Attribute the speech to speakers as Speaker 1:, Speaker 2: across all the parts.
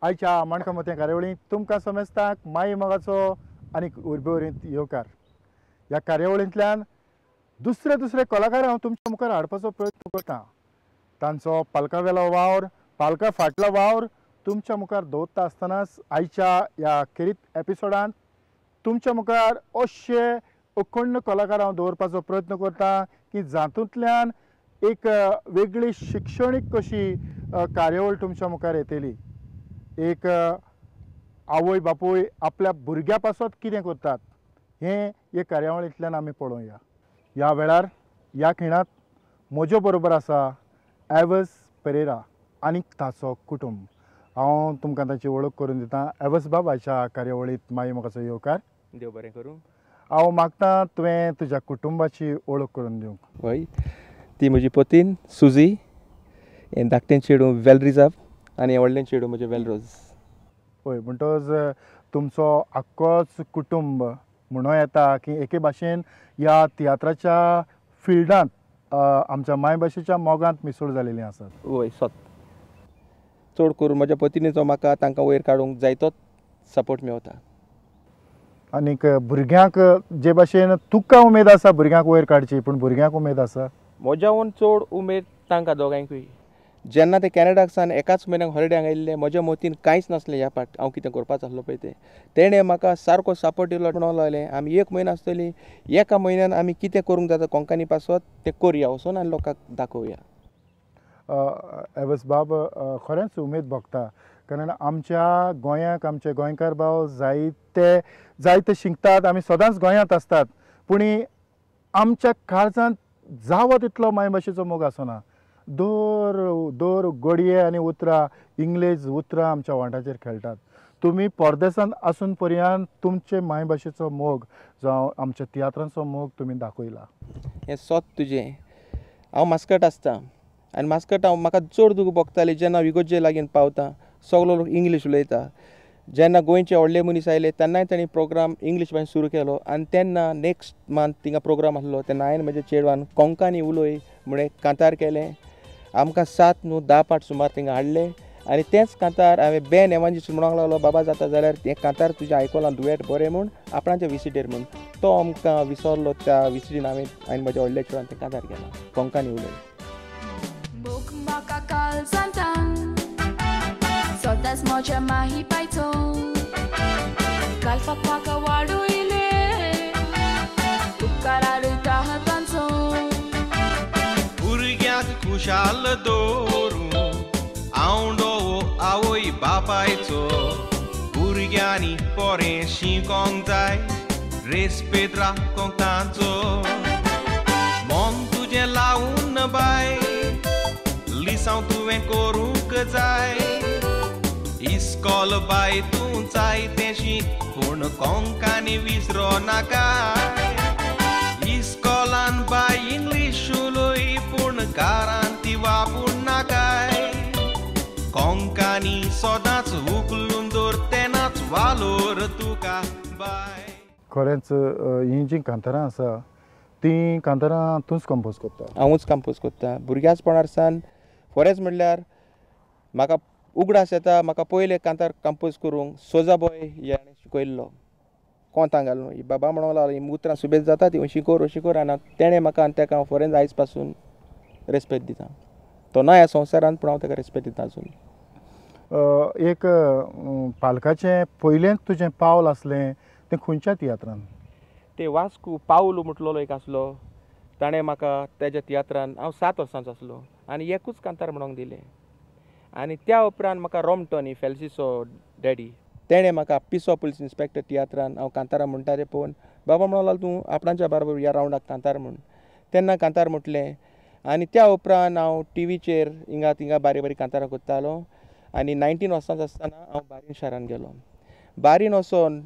Speaker 1: आयच्या मणकामते कार्यावळींत तुमकां समेस्तांक माई मोगाचो आनीक उर्बेवरीत येवकार. ह्या कार्यावळींतल्यान दुसरे दुसरे कलाकार हांव तुमच्या मुखार हाडपाचो प्रयत्न करतां. तांचो पालकां वेलो वावर, पालकां फाटलो वावर तुमच्या मुखार दवरता आसतनाच आयच्या ह्या खेरीत एपिसोडांत तुमच्या मुखार अशे अखंड कलाकार हांव दवरपाचो प्रयत्न करतां की जातूंतल्यान एक वेगळी शिक्षणीक कशी कार्यावळ तुमच्या मुखार येतली. एक आवय बापूय आपल्या भुरग्या पासत कितें करतात हें हे कार्यावळींतल्यान आमी पळोवया. ह्या वेळार ह्या खिणांत म्हजे बरोबर आसा एवस पेरेरा आनीक ताचो कुटुंब. हांव तुमकां ताची वळख करून दितां. एवस बाब आयच्या कार्यावळींत माई मोगाचो येवकार.
Speaker 2: देव बरें करूं.
Speaker 1: हांव मागतां तुवें तुज्या कुटुंबाची वळख करून दिवंक.
Speaker 2: हय, ती म्हजी पतीन सुजी, हें धाकटें चेडूं वेलरिजाब आनी व्हडलें चेडूं म्हजें वेलरोज.
Speaker 1: पळय म्हणटच तुमचो आख्खोच कुटुंब म्हणूं येता की एके भाशेन ह्या तियात्राच्या फिल्डांत आमच्या मायभाशेच्या मोगांत मिसळ जालेलीं आसात.
Speaker 2: हय, सत. चड करून म्हज्या पत्नीचो म्हाका तांकां वयर काडूंक जायतोच सपोर्ट मेवता.
Speaker 1: आनीक भुरग्यांक जे भाशेन तुका उमेद आसा भुरग्यांक वयर काडची, पूण भुरग्यांक उमेद आसा?
Speaker 2: म्हज्याहून चड उमेद तांकां दोगांयकूय. जेन्ना ते कॅनडाक सावन एकाच म्हयन्याक हॉलिडेक आयिल्ले, म्हज्या मतीन कांयच नासलें ह्या फाट हांव कितें करपाचो आसलो पळय तें. तेणें म्हाका सारको सपोर्ट दिलो. म्हणूंक लागलें आमी एक म्हयनो आसतली, एका म्हयन्यान आमी कितें करूंक जाता कोंकणी पासत तें करया वचून आनी लोकांक दाखोवया.
Speaker 1: एवस बाब खरेंच उमेद भोगता, कारण आमच्या गोंयांक आमचे गोंयकार भाव जायते शिंकतात. आमी सदांच गोंयांत आसतात, पूण आमच्या काळजांत जावो तितलो मायभाशेचो मोग आसना. दर घडये आनी उतरां इंग्लीश उतरां आमच्या वांटाचेर खेळटात. तुमी परदेसांत आसून पर्यंत तुमचे मायभाशेचो मोग जावं आमच्या तियात्रांचो मोग तुमी दाखयला.
Speaker 2: हें सत तुजें. हांव मास्कट आसतां आनी मास्कट म्हाका चड दूख भोगताली जेन्ना विगोजे लागीं पावता. सगलो लोक इंग्लीश उलयता. जेन्ना गोंयचे व्हडले मनीस आयले तेन्नाय तांणी प्रोग्राम इंग्लीश भाशेन सुरू केलो आनी तेन्ना नेक्स्ट मंथ थिंगा प्रोग्राम आसलो तेन्ना हांवें म्हज्या चेडवान कोंकणी उलय म्हणून कांतार केलें. आमकां 7-10 पाट सुमार थिंगा हाडले आनी तेंच कांतार हांवें बेन एवांजेलिस्ट म्हणूंक लागलो, बाबा जाता जाल्यार तें कांतार तुजें आयकलां दुयेट बरें म्हूण आपणाच्या विसिटेर म्हूण. तो आमकां विसरलो. त्या विसिटीन हांवें म्हज्या व्हडल्या चेडवान तें कांतार केलां कोंकणी उलय.
Speaker 3: Sodas moja mahi paito Kalfa paka wadu ile Ukararu taha tanso
Speaker 4: Burgyak kushal doru Aundo awoi bapaito Burgyani pore shinkong zai Respetra kong tanzo Mon tuje laun bai Lição tu vem corunca zai इस्कॉल बाय तूं जाय तेशी पूण कोंकणी विसरो नाका. इस्कॉलान bye English उलय पूण घरांत ती वापरूं नाकाय. कोंकणी सदांच उखलून दवर तेन्नाच वालोर तुका बाय.
Speaker 1: खरेंच हीं जीं कांतारां आसा तीं कांतारां तूंच कंपोज करता?
Speaker 2: हांवूच कंपोज करता. भुरग्याचपणार सावन फॉरेस्ट म्हणल्यार म्हाका उगडास येता. म्हाका पयले कांतार कंपोज करूंक सोजा बॉय हेणें शिकयल्लो कोंतां घालून. बाबा म्हणूंक लागलो ही उतरां सुबेज जाता ती शिकोर आनी तेणें म्हाका आनी ताका हांव फॉरेन आयज पासून रेस्पेक्ट दिता. तो ना ह्या संवसारांत पूण हांव ताका रेस्पेक्ट दिता अजून.
Speaker 1: एक पालकाचें पयलेंच तुजें पावल आसलें तें खंयच्या तियात्रांत?
Speaker 2: ते वास्को पावल म्हटलेलो एक आसलो. ताणें म्हाका तेज्या तियात्रांत हांव 7 वर्सांचो आसलो आनी एकूच कांतार म्हणूंक दिलें. आनी त्या उपरांत म्हाका रोमटोनी फेल्सिसो डॅडी तेणें म्हाका पिसो पुलीस इन्स्पेक्टर तियात्रांत हांव कांतारां म्हणटा तें पळोवन बाबा म्हणूंक लागलो तूं आपणाच्या बरोबर ह्या रावंडाक कांतार म्हूण. तेन्ना कांतार म्हटलें आनी त्या उपरांत हांव टिवीचेर हिंगा थिंगा बारीक बारीक कांतारां करतालो. आनी 19 वर्सांचो आसतना हांव बारीन शारान गेलो. बारीन वचोन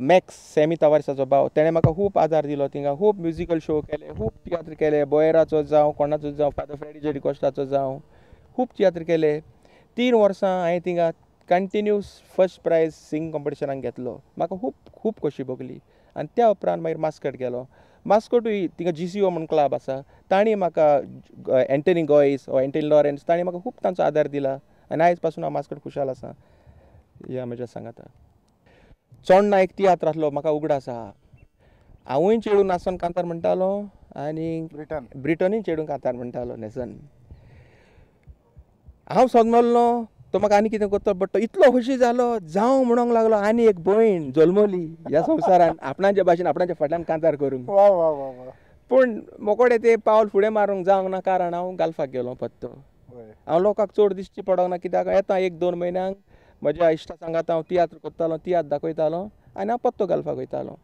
Speaker 2: मॅक्स सेमी तवारसाचो भाव तेणें म्हाका खूब आदार दिलो. थिंगा खूब म्युजिकल शो केले, खूब तियात्र केले. बोयराचो जावं कोणाचो जावं फादर फ्रेडी डिकोस्टाचो जावं खूब तियात्र केले. 3 वर्सां हांवें थिंगा कंटिन्यूस फर्स्ट प्रायज सिंगींग कॉम्पिटिशनाक घेतलो. म्हाका खूब खोशी भोगली. आनी त्या उपरांत मागीर मास्कट गेलो. मास्कटूय थिंगा GCO म्हूण क्लब आसा. तांणी म्हाका एंटनी गॉयस वा एंटनी लॉरेन्स तांणी म्हाका खूब तांचो आदार दिला आनी आयज पासून हांव मास्कट खुशाल आसा ह्या म्हज्या सांगाता. चोडणा एक तियात्र आसलो म्हाका उगडा आसा. हांवूय चेडून नाचोन कांतार म्हणटालो आनी ब्रिटनूय चेडून कांतार म्हणटालो न्हेसन. हांव समजलो तो म्हाका आनी कितें करतलो बट तो इतलो खोशी जालो जावं म्हणूंक लागलो आनी एक भयण जल्मली ह्या संवसारान आपणाच्या भाशेन आपणाच्या फाटल्यान कांतार करूंक. पूण मोकोडे ते पावल फुडें मारूंक जावंक ना कारण हांव गालफाक गेलो पत्तो. हांव लोकांक चड दिश्टी पडोंक ना कित्याक येता 1-2 म्हयन्यांक म्हज्या इश्टा सांगात हांव तियात्र करतालो तियात्र दाखयतालो आनी हांव पत्तो घालपाक वयतालो.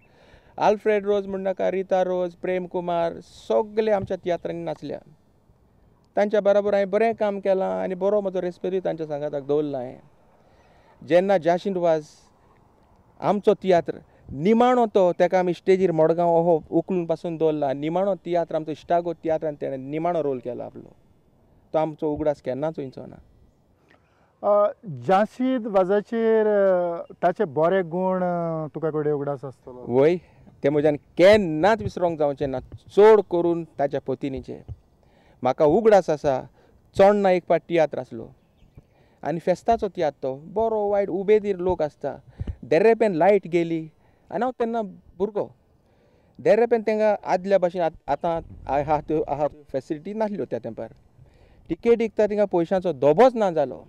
Speaker 2: आल्फ्रेड रोज म्हणनाका रिता रोज प्रेम कुमार सगळे आमच्या तियात्रांनी नाचल्या. तांच्या बरोबर हांवें बरें काम केलां आनी बरो म्हजो रेस्पेदूय तांच्या सांगाताक दवरला हांवें. जेन्ना जाशिंद वाज आमचो तियात्र निमाणो तो ताका आमी स्टेजीर मडगांव हो उखलून पासून दवरला. निमाणो तियात्र आमचो इश्टागो तियात्रान तेणें निमाणो रोल केला आपलो. तो आमचो उगडास केन्नाच वयचो ना.
Speaker 1: जाशीद वाजाचेर ताचे बरे गूण तुका कडेन उगडास आसतलो.
Speaker 2: वय ते म्हज्यान केन्नाच विसरोंक जावचें ना चड करून ताच्या पत्नीचे. म्हाका उगडास आसा चोडणा एक पाट तियात्र आसलो आनी फेस्ताचो तियात्र तो बरो वायट उबेदीर लोक आसता. देरेपेन लायट गेली आनी हांव तेन्ना भुरगो. देरेपेन तांकां आदल्या भाशेन आतां आहा त्यो फेसिलिटी नासल्यो त्या तेंपार. टिकेट विकता तिंगा पयशांचो दोबोच ना जालो.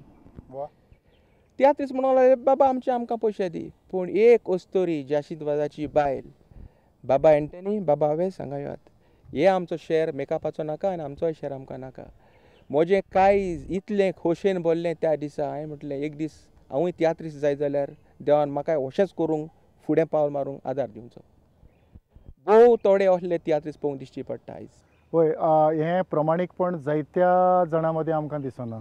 Speaker 2: तियात्रीस म्हणूंक लागले बाबा आमकां पयशे दी. पूण एक अस्तोरी जाशीद वाजाची बायल बाबा एंटनी बाबा हांवें सांगायात हे आमचो शॅर मेकअपाचो नाका आनी आमचोय शॅर आमकां नाका. म्हजें कांय इतलें खोशेन भरलें त्या दिसा हांवें म्हटलें एक दीस हांवूय तियात्रीस जाय जाल्यार देवान म्हाका अशेंच करूंक फुडें पावल मारूंक आदार दिवचो. भोव थोडे असले तियात्रीस पळोवंक दिश्टी पडटा आयज.
Speaker 1: वय हें प्रमाणीकपण जायत्या जाणां मदीं आमकां दिसना.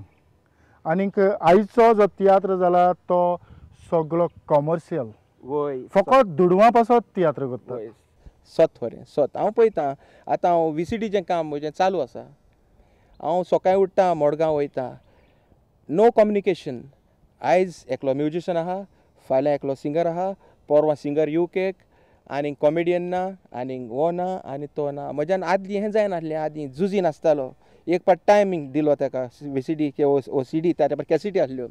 Speaker 1: आनीक आयचो जो तियात्र जाला तो सगळो कमर्शियल.
Speaker 2: वय
Speaker 1: फकत दुडवां पासत तियात्र करता.
Speaker 2: सत खरें सत. हांव पळयतां आतां हांव VCDचें काम म्हजें चालू आसा. हांव सकाळीं उठ्ठा मडगांव वयता. No communication. आयज एकलो म्युजिशियन आहा फाल्यां एकलो सिंगर आहा परवां सिंगर युकेक आनी कॉमेडियन ना आनी हो ना आनी तो ना. म्हज्यान आदलीं हें जायनासलें आदीं झुजी नासतालो. एक पाट टायमींग दिलो ताका VCD किंवा CD त्या पाट कॅसिटी आसल्यो.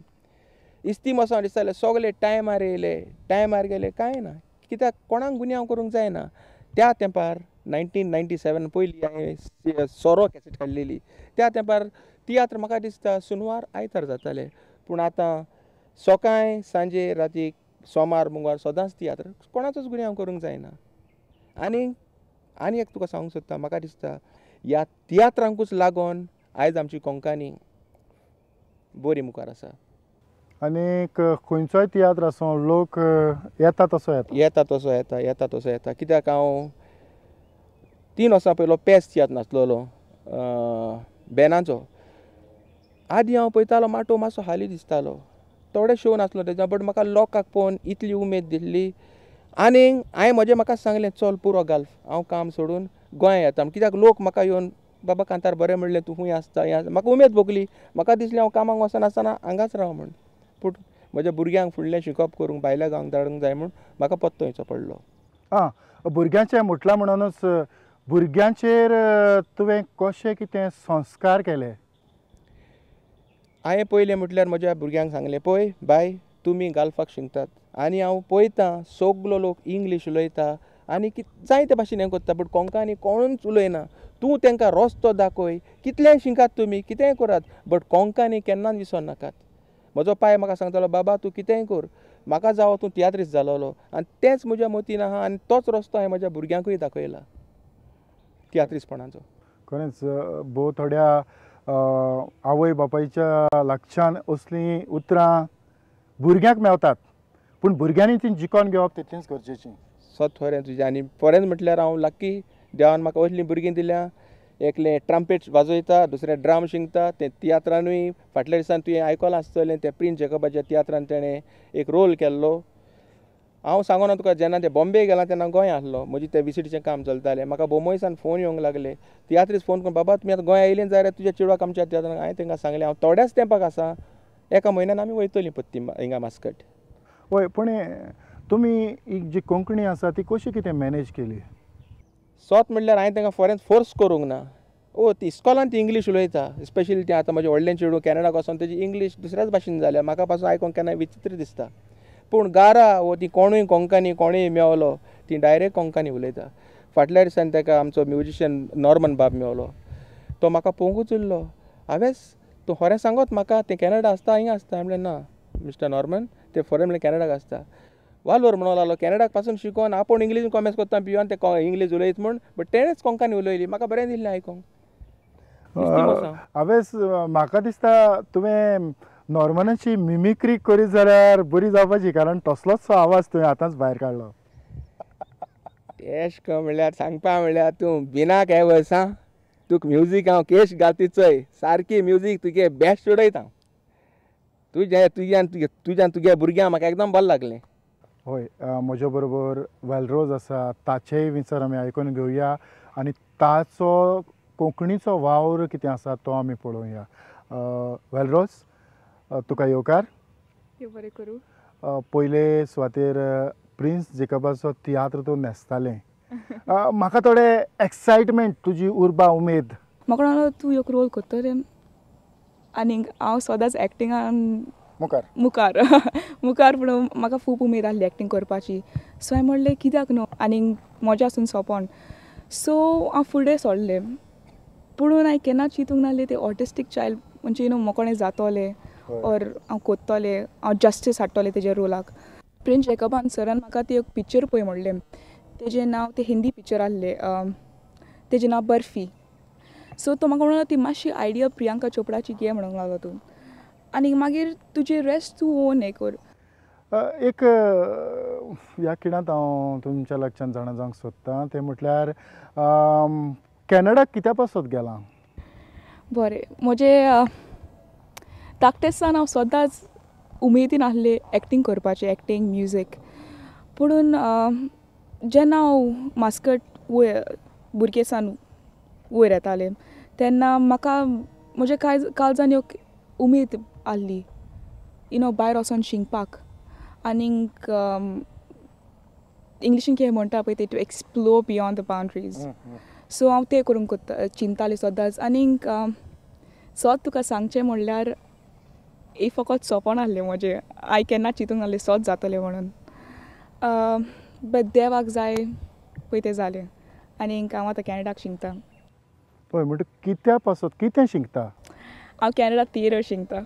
Speaker 2: इस्तीम वचोन दिसतालें सगळे टायमार येयले टायमार गेले कांय ना. कित्याक कोणाक गुन्यांव करूंक जायना. त्या तेंपार 1997 पयलीं हांवें सोरो कॅसेट काडलेली. त्या तेंपार तियात्र म्हाका दिसता सुनवार आयतार जाताले. पूण आतां सकाळीं सांजे रातीक सोमार मंगळार सदांच तियात्र कोणाचोच गुन्यांव करूंक जायना. आनी एक तुका सांगूंक सोदता म्हाका दिसता ह्या तियात्रांकूच लागून आयज आमची कोंकणी बरी मुखार आसा.
Speaker 1: आनीक खंयचोय तियात्र आसूं लोक येता तसो येता. कित्याक हांव 3 वर्सां पयलो पेस तियात्र नाचलोलो बेनाचो. आदीं हांव पळयतालो माटो मातसो हाली दिसतालो. थोडे शो नासलो तेजा बट म्हाका लोकांक पळोवन इतली उमेद दिसली. आनीक हांवें म्हाका सांगलें चल पुरो घाल हांव काम सोडून गोंया येता. कित्याक लोक म्हाका येवन बाबा कांतार बरें म्हणलें तूं खूंय आसता हें आसता. म्हाका उमेद भोगली. म्हाका दिसलें हांव कामाक वचनासतना हांगाच राव म्हूण. पूण म्हज्या भुरग्यांक फुडलें शिकप करूंक भायल्या गांवांक धाडूंक जाय म्हूण म्हाका पत्तो येवचो पडलो. भुरग्यांचें म्हटलां म्हणूनच भुरग्यांचेर तुवें कशें कितें संस्कार केले.
Speaker 2: हांवें पयलें म्हटल्यार म्हज्या भुरग्यांक सांगलें पळय बाय तुमी गालफाक शिकतात आनी हांव पळयतां सगलो लोक इंग्लीश उलयता आनी जायते भाशेन हें करता बट कोंकणी कोणूच उलयना. तूं तांकां रस्तो दाखय. कितलेंय शिकात तुमी कितेंय करात बट कोंकणी केन्नाच विसर नाकात. म्हजो पाय म्हाका सांगतालो बाबा तूं कितेंय कर म्हाका जावं तूं तियात्रीस्ट जालोलो आनी तेंच म्हज्या मतीन आहा आनी तोच रस्तो हांवें म्हज्या भुरग्यांकूय दाखयला तियात्रीस्टपणाचो.
Speaker 1: खरेंच भोव थोड्या आवय बापायच्या लागच्यान असलीं उतरां भुरग्यांक मेवतात पूण भुरग्यांनी ती जिखोन घेवप तितलींच गरजेचीं.
Speaker 2: सत खरें तुजें. आनी फॉरेन म्हटल्यार हांव लकी देवान म्हाका असलीं भुरगीं दिल्या. एकलें ट्रम्पेट वाजयता दुसरें ड्रम शिंगता. तें तियात्रानूय फाटल्या दिसान तुवें आयकलां आसतलें तें प्रिन्स जेकबाच्या तियात्रान तेणें एक रोल केल्लो. हांव सांगो ना तुका जेन्ना ते बॉम्बे गेला तेन्ना गोंया आसलो. म्हजी तें VCDचें काम चलतालें. म्हाका बोमयसान फोन येवंक लागले. तियात्रीस्ट फोन करून बाबा तुमी आतां गोंया येयलीं जाल्यार तुज्या चेडवाक आमच्या तियात्रान. हांवें तांकां सांगलें हांव थोड्याच तेंपाक आसा. एका म्हयन्यान आमी वयतलीं पत्ती हिंगा मास्कट.
Speaker 1: वय पूण तुमी ही जी कोंकणी आसा ती कशी कितें मॅनेज केली.
Speaker 2: स्वत म्हणल्यार हांवें तांकां फॉरेन फोर्स करूंक ना. ती इस्कॉलान ती इंग्लीश उलयता स्पेशली ती आतां म्हजें व्हडलें चेडूं कॅनडाक वचोन तेजी इंग्लीश दुसऱ्याच भाशेन जाल्या म्हाका पासून आयकोंक केन्ना विचित्र दिसता पूण गारा ती कोणूय कोंकणी कोणूय मेवलो ती डायरेक्ट कोंकणी उलयता फाटल्या दिसांनी ताका आमचो म्युजिशियन नॉर्मन बाब मेवलो तो म्हाका पळोवंकूच उरलो हांवेंच तूं खरें सांगत म्हाका तें कॅनडा आसता हिंगा आसता हांवें म्हणलें ना मिस्टर नॉर्मन तें खरें म्हणलें कॅनडाक आसता वालोर म्हणून लागलो कॅनडाक पासून शिकोवन आपूण इंग्लीश कॉमेर्स करता पियोन ते इंग्लीश उलयत म्हूण बट तेणेच कोंकणी उलयली म्हाका बरें दिसलें आयकोंक
Speaker 1: हांवेंच म्हाका दिसता तुवें नॉर्मनाची मिमिक्री करीत जाल्यार बरी जावपाची कारण तसलोच आवाज तुवें आतांच भायर काडलो
Speaker 2: केश म्हणल्यार सांगपा म्हणल्यार तूं बिनाक हे वर्सां तुका म्युजीक हांव केश घालती चोय सारकी म्युजीक तुगे बेस्ट उडयता तुज्यान तुगे भुरग्यांक म्हाका एकदम बरें लागलें
Speaker 1: होय म्हज्या बरोबर वेलरोज आसा ताचेय विचार आमी आयकून घेवया आनी ताचो कोंकणीचो वावर कितें आसा तो आमी पळोवया वेलरोज तुका येवकार
Speaker 5: बरें करूं
Speaker 1: पयले सुवातेर प्रिन्स जेकबाचो तियात्र तूं न्हेसतालें म्हाका थोडें एक्सायटमेंट तुजी उर्बा उमेद
Speaker 5: म्हाका लागलो तूं एक रोल करतलें आनी हांव सदांच एक्टिंगान मुखार म्हणून म्हाका खूब उमेद आहली एक्टींग करपाची सो हांवें म्हणलें कित्याक न्हू आनी मजा आसून सोंपोन सो हांव फुडें सोडलें पुणून हांवें केन्नाच चिंतूंक नासलें तें ऑटिस्टीक चायल्ड म्हणजे मोकोणें जातोलें ऑर हांव कोत्तोलें हांव जस्टीस हाडटोलें तेज्या रोलाक प्रिन्स जेकबान सरान म्हाका ती एक पिक्चर पळय म्हणलें तेजें नांव तें हिंदी पिक्चर आहलें तेजें नांव बर्फी सो तो म्हाका म्हणलो ती मातशी आयडिया प्रियांका चोपडाची घे म्हणूंक लागलो तूं आनी मागीर तुजें रेस्ट तूं ओन हें कर
Speaker 1: एक ह्या खिणांत हांव तुमच्या लक्षांत जाणा जावंक सोदतां तें म्हटल्यार कॅनडाक कित्या पासत गेलां
Speaker 5: बरें म्हजें धाकटें सावन हांव सदांच उमेदीन आहलें एक्टींग करपाचें एक्टींग म्युजीक पुणून जेन्ना हांव मास्कट वयर भुरगें सावन वयर येतालें तेन्ना म्हाका म्हज्या काळजान एक उमेद आहली भायर वचोन शिंकपाक आनीक इंग्लिशीन कितें म्हणटा पळय ते to explore beyond the boundaries so हांव तें करूंक चिंतालें सदांच आनीक सोद तुका सांगचें म्हणल्यार एक फकत सोंपोन आहलें म्हजें हांवें केन्ना चिंतूंक नासलें सोद जातलें म्हणून बट देवाक जाय पळय तें जालें आनीक हांव आतां कॅनडाक शिंकता
Speaker 1: पळय म्हणटा कित्या पासत कितें शिंकता
Speaker 5: हांव कॅनडाक थिएटर शिंकता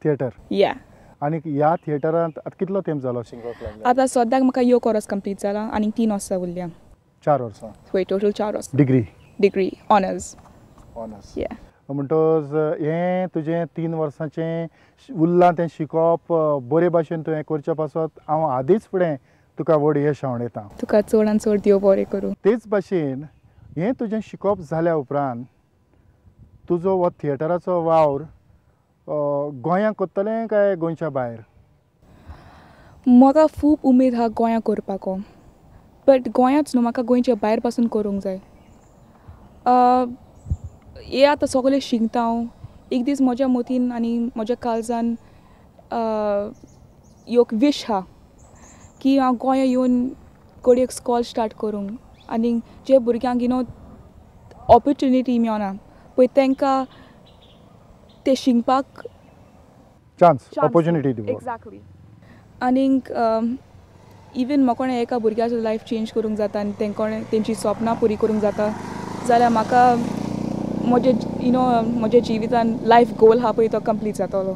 Speaker 1: थिएटर
Speaker 5: या
Speaker 1: आनी ह्या थिएटरांत आतां कितलो तेंप जालो शिंकोवंक लागल्या
Speaker 5: आतां सद्याक म्हाका यो कोर्स कंप्लीट जाला आनीक 3 वर्सां उरल्या
Speaker 1: 4 वर्सां
Speaker 5: होय टोटल 4 वर्सां डिग्री ऑनर्स या
Speaker 1: म्हणटोच हें तुजें 3 वर्सांचें उरलां तें शिकोवप बरे भाशेन तुवें करच्या पासत हांव आदींच फुडें तुका व्हड यश हांवडयतां
Speaker 5: तुका चड आनी चड देव बरें करूं
Speaker 1: तेच भाशेन हें तुजें शिकोवप जाल्या उपरांत तुजो हो थिएटराचो वावर गोंयांत करतलें काय गोंयच्या भायर
Speaker 5: म्हाका खूब उमेद आहा गोंया करपाक बट गोंयांच न्हू म्हाका गोंयच्या भायर पासून करूंक जाय हे आतां सगळें शिंकता हांव एक दीस म्हज्या मतीन आनी म्हज्या काळजान एक विश आहा की हांव गोंया येवन कोडी एक स्कॉल स्टार्ट करूंक आनी जे भुरग्यांक ऑपॉर्च्युनिटी मेळना पळय तांकां ते शिंकपाक
Speaker 1: चान्स ऑपॉर्च्युनिटी दिवप
Speaker 5: एक्झॅक्टली आनीक इवन म्हाका एका भुरग्याचो लायफ चेंज करूंक जाता आनी तेंची सपनां पुरी करूंक जाता जाल्यार म्हाका म्हज्या जिवितान लायफ गोल आहा पळय तो कंप्लीट जातलो